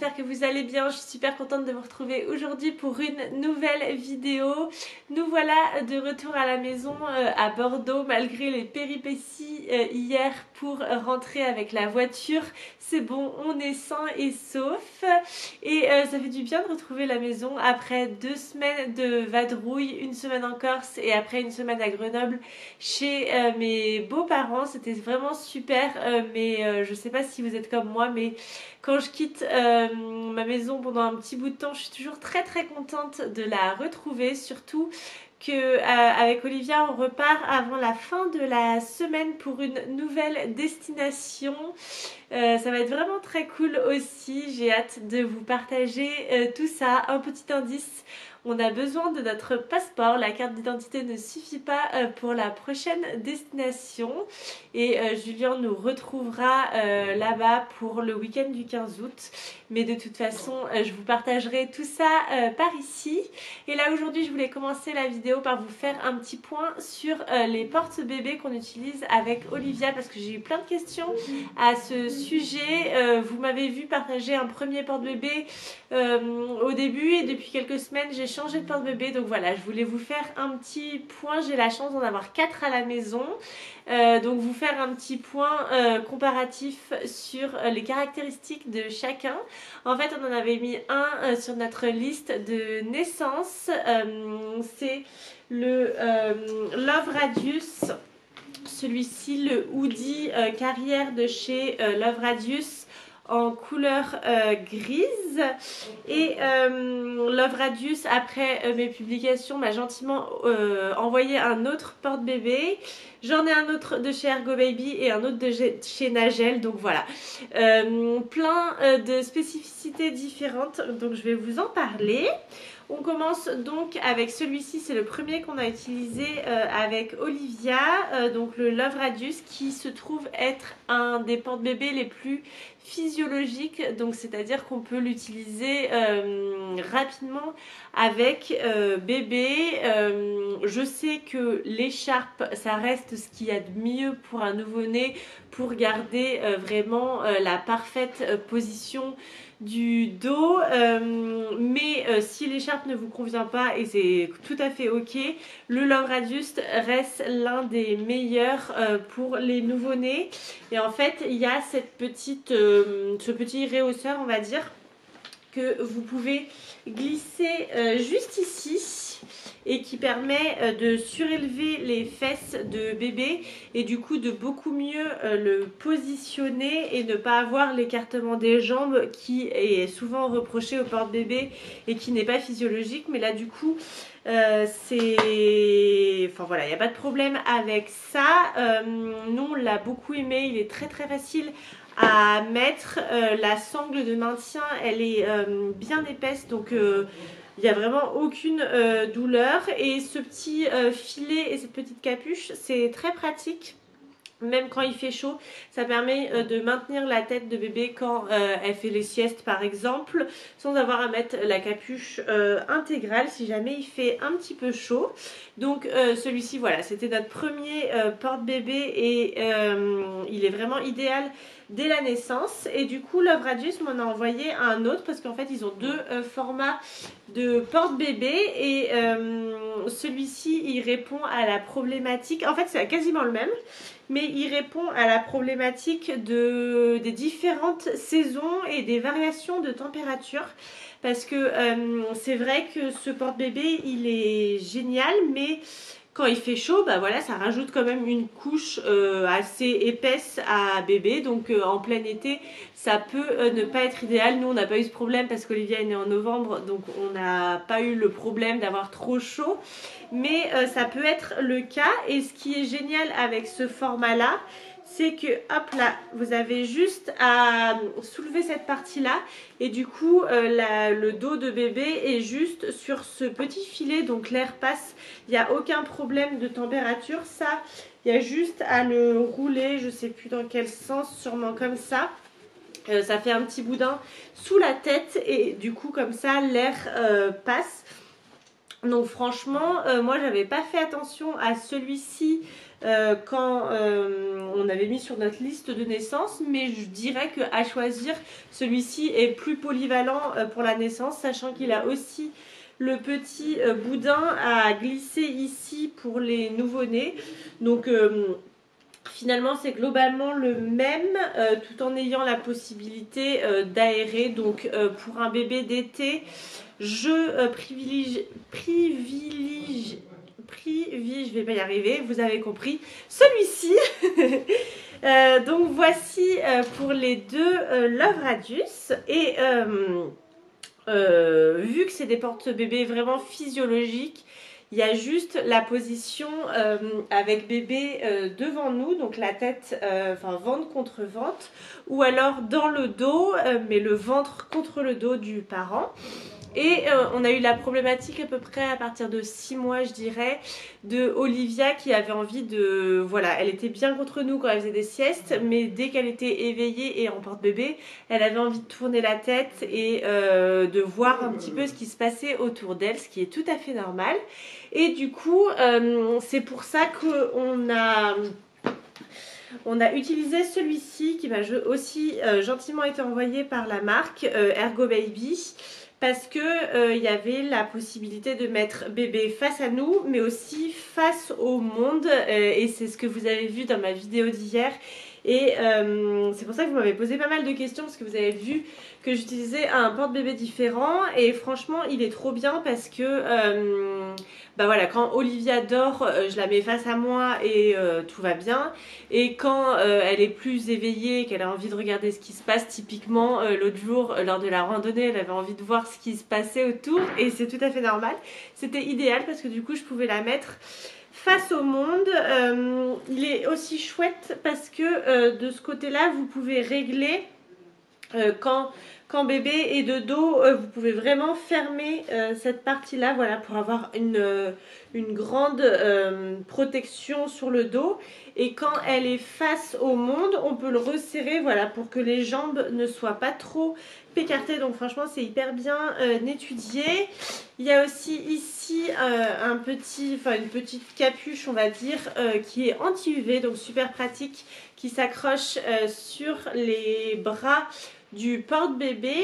j'espère que vous allez bien. Je suis super contente de vous retrouver aujourd'hui pour une nouvelle vidéo. Nous voilà de retour à la maison à Bordeaux malgré les péripéties hier pour rentrer avec la voiture. C'est bon, on est sain et sauf et ça fait du bien de retrouver la maison après 2 semaines de vadrouille, une semaine en Corse et après une semaine à Grenoble chez mes beaux-parents. C'était vraiment super, mais je sais pas si vous êtes comme moi, mais quand je quitte ma maison pendant un petit bout de temps, je suis toujours très très contente de la retrouver, surtout que avec Olivia on repart avant la fin de la semaine pour une nouvelle destination. Ça va être vraiment très cool aussi, j'ai hâte de vous partager tout ça. Un petit indice, on a besoin de notre passeport, la carte d'identité ne suffit pas pour la prochaine destination et Julien nous retrouvera là-bas pour le week-end du 15 août, mais de toute façon je vous partagerai tout ça par ici. Et là aujourd'hui je voulais commencer la vidéo par vous faire un petit point sur les porte-bébés qu'on utilise avec Olivia parce que j'ai eu plein de questions à ce sujet. Vous m'avez vu partager un premier porte-bébé au début et depuis quelques semaines j'ai changé de porte-bébé, donc voilà, je voulais vous faire un petit point. J'ai la chance d'en avoir 4 à la maison, donc vous faire un petit point comparatif sur les caractéristiques de chacun. En fait on en avait mis un sur notre liste de naissance, c'est le Love Radius. Celui-ci, le hoodie carrière de chez Love Radius en couleur grise. Et Love Radius, après mes publications, m'a gentiment envoyé un autre porte-bébé. J'en ai un autre de chez Ergo Baby et un autre de chez Nagel. Donc voilà, plein de spécificités différentes. Donc je vais vous en parler. On commence donc avec celui-ci, c'est le premier qu'on a utilisé avec Olivia, donc le Love Radius, qui se trouve être un des porte-bébés les plus physiologiques, donc c'est-à-dire qu'on peut l'utiliser rapidement avec bébé. Je sais que l'écharpe, ça reste ce qu'il y a de mieux pour un nouveau-né, pour garder vraiment la parfaite position du dos, mais si l'écharpe ne vous convient pas, et c'est tout à fait ok, le Love Radius reste l'un des meilleurs pour les nouveau-nés. Et en fait il y a cette petite, ce petit réhausseur on va dire, que vous pouvez glisser juste ici et qui permet de surélever les fesses de bébé et du coup de beaucoup mieux le positionner et ne pas avoir l'écartement des jambes qui est souvent reproché au porte-bébé et qui n'est pas physiologique. Mais là du coup c'est, enfin voilà, il n'y a pas de problème avec ça. Nous on l'a beaucoup aimé, il est très très facile à mettre. La sangle de maintien elle est bien épaisse, donc il n'y a vraiment aucune douleur. Et ce petit filet et cette petite capuche, c'est très pratique. Même quand il fait chaud, ça permet de maintenir la tête de bébé quand elle fait les siestes par exemple, sans avoir à mettre la capuche intégrale si jamais il fait un petit peu chaud. Donc celui-ci, voilà, c'était notre premier porte-bébé et il est vraiment idéal dès la naissance. Et du coup Love Radius m'en a envoyé un autre parce qu'en fait ils ont deux formats de porte-bébé et celui-ci il répond à la problématique, en fait c'est quasiment le même, mais il répond à la problématique des différentes saisons et des variations de température. Parce que c'est vrai que ce porte-bébé il est génial, mais quand il fait chaud, bah voilà, ça rajoute quand même une couche assez épaisse à bébé. Donc en plein été, ça peut ne pas être idéal. Nous, on n'a pas eu ce problème parce qu'Olivia est née en novembre, donc on n'a pas eu le problème d'avoir trop chaud. Mais ça peut être le cas. Et ce qui est génial avec ce format-là, c'est que hop là, vous avez juste à soulever cette partie là et du coup le dos de bébé est juste sur ce petit filet, donc l'air passe, il n'y a aucun problème de température. Ça, il y a juste à le rouler, je sais plus dans quel sens, sûrement comme ça. Ça fait un petit boudin sous la tête et du coup comme ça l'air passe. Donc franchement, moi j'avais pas fait attention à celui-ci quand on avait mis sur notre liste de naissance, mais je dirais qu'à choisir, celui-ci est plus polyvalent pour la naissance, sachant qu'il a aussi le petit boudin à glisser ici pour les nouveau-nés. Donc finalement c'est globalement le même tout en ayant la possibilité d'aérer. Donc pour un bébé d'été, je je vais pas y arriver, vous avez compris, celui-ci. Donc voici pour les deux Love Radius. Et vu que c'est des porte-bébés vraiment physiologiques, il y a juste la position avec bébé devant nous, donc la tête, enfin ventre contre ventre, ou alors dans le dos, mais le ventre contre le dos du parent. Et on a eu la problématique à peu près à partir de 6 mois, je dirais, de Olivia qui avait envie de... Voilà, elle était bien contre nous quand elle faisait des siestes, mais dès qu'elle était éveillée et en porte-bébé, elle avait envie de tourner la tête et de voir un petit peu ce qui se passait autour d'elle, ce qui est tout à fait normal. Et du coup, c'est pour ça qu'on a... On a utilisé celui-ci qui m'a aussi gentiment été envoyé par la marque Ergo Baby, parce que y avait la possibilité de mettre bébé face à nous, mais aussi face au monde, et c'est ce que vous avez vu dans ma vidéo d'hier. Et c'est pour ça que vous m'avez posé pas mal de questions, parce que vous avez vu que j'utilisais un porte-bébé différent, et franchement il est trop bien parce que bah voilà, quand Olivia dort, je la mets face à moi et tout va bien. Et quand elle est plus éveillée, qu'elle a envie de regarder ce qui se passe, typiquement l'autre jour lors de la randonnée, elle avait envie de voir ce qui se passait autour, et c'est tout à fait normal. C'était idéal parce que du coup je pouvais la mettre face au monde. Il est aussi chouette parce que de ce côté-là, vous pouvez régler quand bébé est de dos, vous pouvez vraiment fermer cette partie-là, voilà, pour avoir une grande protection sur le dos. Et quand elle est face au monde, on peut le resserrer, voilà, pour que les jambes ne soient pas trop écartées. Donc franchement, c'est hyper bien étudié. Il y a aussi ici une petite capuche, on va dire, qui est anti-UV, donc super pratique, qui s'accroche sur les bras du porte-bébé.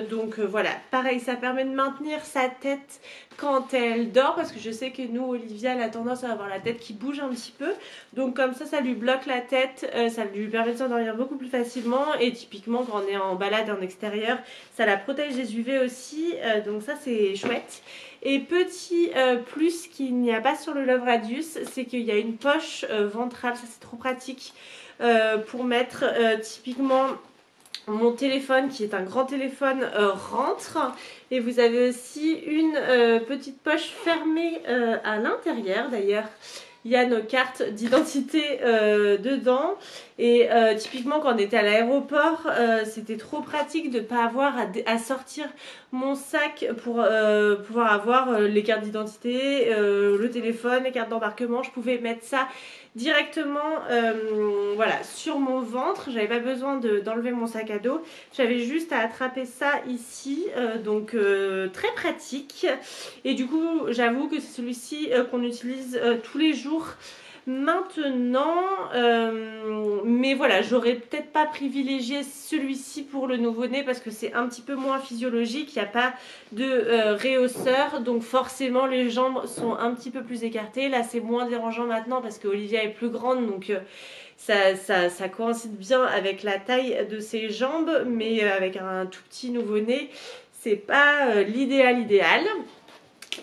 Donc voilà, pareil, ça permet de maintenir sa tête quand elle dort, parce que je sais que nous, Olivia, elle a tendance à avoir la tête qui bouge un petit peu, donc comme ça lui bloque la tête, ça lui permet de s'endormir beaucoup plus facilement. Et typiquement quand on est en balade en extérieur, ça la protège des UV aussi, donc ça c'est chouette. Et petit plus qu'il n'y a pas sur le Love Radius, c'est qu'il y a une poche ventrale, ça c'est trop pratique pour mettre typiquement mon téléphone, qui est un grand téléphone, rentre. Et vous avez aussi une petite poche fermée à l'intérieur. D'ailleurs, il y a nos cartes d'identité dedans. Et typiquement quand on était à l'aéroport, c'était trop pratique de ne pas avoir à sortir mon sac pour pouvoir avoir les cartes d'identité, le téléphone, les cartes d'embarquement. Je pouvais mettre ça directement voilà, sur mon ventre. J'avais pas besoin d'enlever mon sac à dos, j'avais juste à attraper ça ici, donc très pratique. Et du coup j'avoue que c'est celui-ci qu'on utilise tous les jours maintenant, mais voilà, j'aurais peut-être pas privilégié celui-ci pour le nouveau-né parce que c'est un petit peu moins physiologique, il n'y a pas de réhausseur, donc forcément les jambes sont un petit peu plus écartées. Là c'est moins dérangeant maintenant parce que Olivia est plus grande, donc ça coïncide bien avec la taille de ses jambes, mais avec un tout petit nouveau-né, c'est pas l'idéal.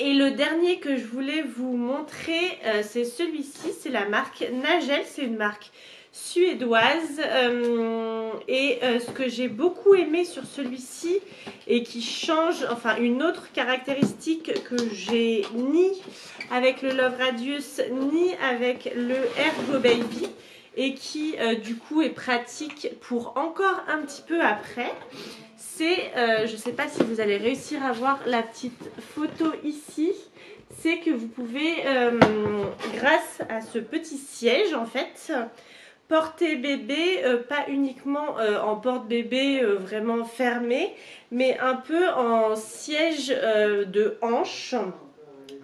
Et le dernier que je voulais vous montrer, c'est celui-ci, c'est la marque Nagel, c'est une marque suédoise. Et ce que j'ai beaucoup aimé sur celui-ci et qui change, enfin une autre caractéristique que j'ai ni avec le Love Radius ni avec le Ergo Baby, et qui du coup est pratique pour encore un petit peu après, c'est, je ne sais pas si vous allez réussir à voir la petite photo ici, c'est que vous pouvez, grâce à ce petit siège en fait, porter bébé, pas uniquement en porte-bébé vraiment fermé, mais un peu en siège de hanche.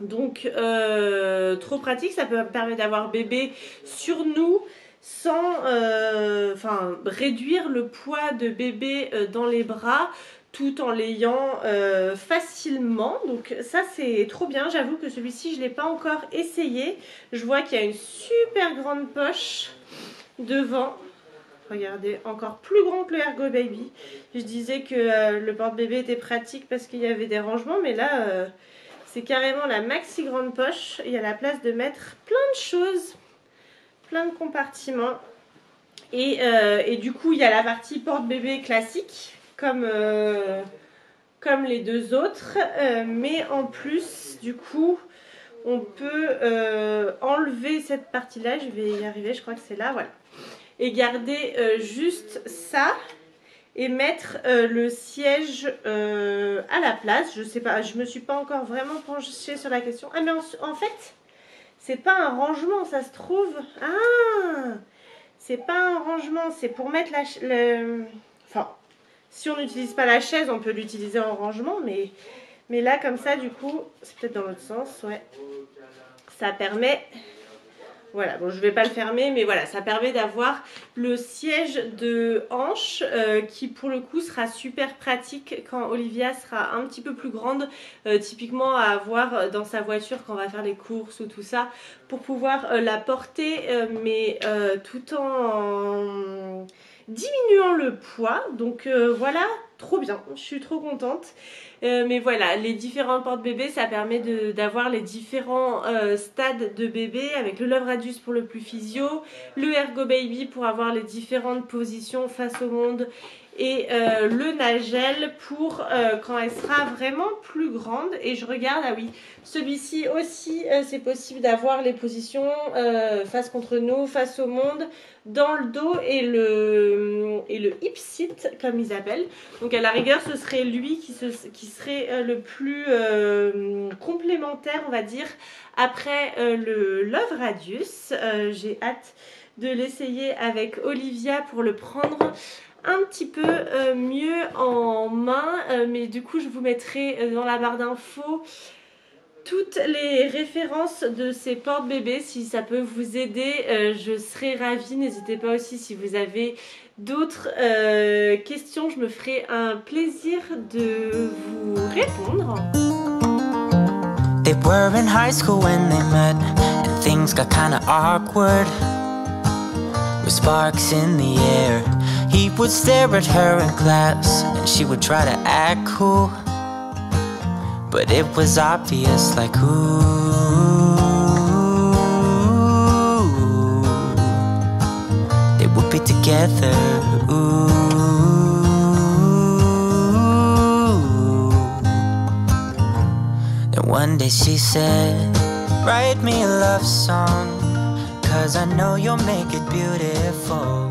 Donc trop pratique, ça peut permettre d'avoir bébé sur nous sans réduire le poids de bébé dans les bras tout en l'ayant facilement. Donc ça c'est trop bien, j'avoue que celui-ci je ne l'ai pas encore essayé. Je vois qu'il y a une super grande poche devant. Regardez, encore plus grand que le Ergo Baby. Je disais que le porte-bébé était pratique parce qu'il y avait des rangements, mais là c'est carrément la maxi grande poche. Il y a la place de mettre plein de choses, plein de compartiments. Et du coup, il y a la partie porte-bébé classique, comme les deux autres. Mais en plus, du coup, on peut enlever cette partie-là. Je vais y arriver, je crois que c'est là, voilà. Et garder juste ça. Et mettre le siège à la place. Je sais pas, je me suis pas encore vraiment penchée sur la question. Ah mais en fait, c'est pas un rangement, ça se trouve. Ah, c'est pas un rangement, c'est pour mettre enfin, si on n'utilise pas la chaise, on peut l'utiliser en rangement, mais là comme ça, du coup, c'est peut-être dans l'autre sens, ouais. Ça permet... Voilà, bon je vais pas le fermer, mais voilà, ça permet d'avoir le siège de hanche qui pour le coup sera super pratique quand Olivia sera un petit peu plus grande, typiquement à avoir dans sa voiture quand on va faire les courses ou tout ça, pour pouvoir la porter, mais tout en diminuant le poids. Donc voilà, trop bien, je suis trop contente. Mais voilà, les différents porte-bébés, ça permet d'avoir les différents stades de bébé avec le Love Radius pour le plus physio, le Ergo Baby pour avoir les différentes positions face au monde et le Nagel pour quand elle sera vraiment plus grande. Et je regarde, ah oui, celui-ci aussi, c'est possible d'avoir les positions face contre nous, face au monde, dans le dos et le hip sit comme ils appellent. Donc à la rigueur ce serait lui qui serait le plus complémentaire on va dire après le Love Radius. J'ai hâte de l'essayer avec Olivia pour le prendre un petit peu mieux en main, mais du coup je vous mettrai dans la barre d'infos toutes les références de ces porte-bébés. Si ça peut vous aider, je serai ravie. N'hésitez pas aussi si vous avez d'autres questions, je me ferai un plaisir de vous répondre. They were in high school when they met, and things got kinda awkward. With sparks in the air, he would stare at her in class, and she would try to act cool. But it was obvious, like, ooh, they would be together, ooh. Then one day she said, write me a love song, 'cause I know you'll make it beautiful.